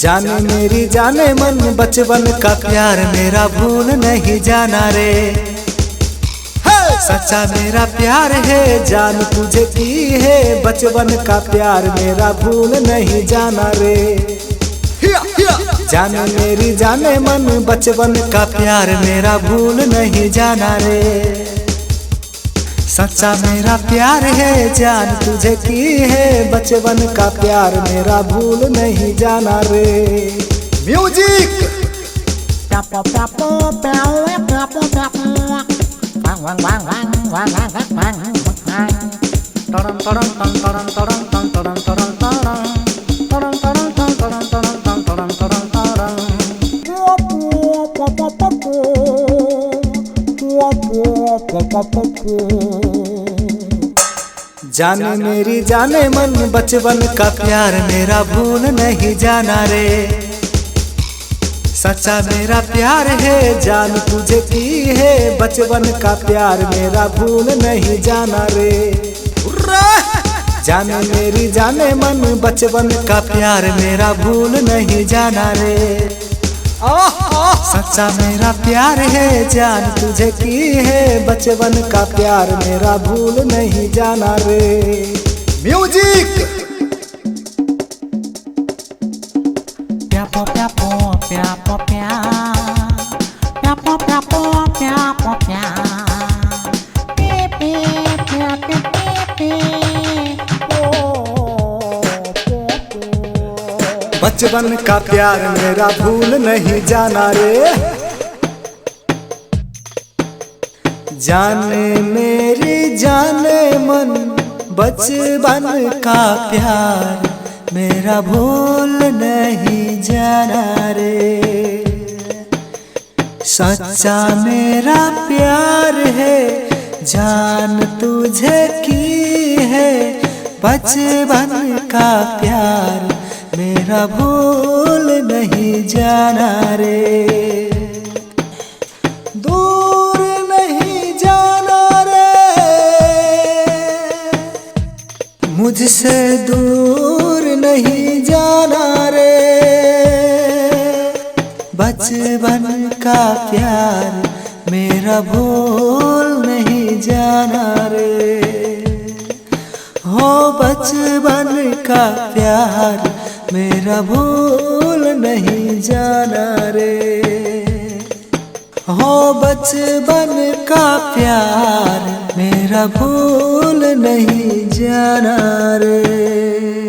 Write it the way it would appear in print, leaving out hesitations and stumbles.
जाने मेरी जाने मन बचपन का प्यार मेरा भूल नहीं जाना रे। सच्चा मेरा प्यार है जान तुझे की है, बचपन का प्यार मेरा भूल नहीं जाना रे। जाने मेरी जाने मन बचपन का प्यार मेरा भूल नहीं जाना रे। सच्चा मेरा प्यार है जान तुझे की है, बचपन का प्यार मेरा भूल नहीं जाना रे। म्यूजिक जाने मेरी जाने मन बचपन का प्यार मेरा भूल नहीं जाना रे। सच्चा मेरा प्यार है जान तुझे की है, बचपन का प्यार मेरा भूल नहीं जाना रे। जाने मेरी जाने मन बचपन का प्यार मेरा भूल नहीं जाना रे। सच्चा मेरा प्यार है जान तुझे की है, बचपन का प्यार मेरा भूल नहीं जाना रे। म्यूजिक बचपन का प्यार मेरा भूल नहीं जाना रे। जाने मेरी जाने मन बचपन का प्यार मेरा भूल नहीं जाना रे। सच्चा मेरा प्यार है जान तुझे की है, बचपन का प्यार मेरा भूल नहीं जाना रे। दूर नहीं जाना रे, मुझसे दूर नहीं जाना रे। बचपन का प्यार मेरा भूल नहीं जाना रे। हो बचपन का प्यार मेरा भूल नहीं जाना रे। हो बचपन का प्यार मेरा भूल नहीं जाना रे।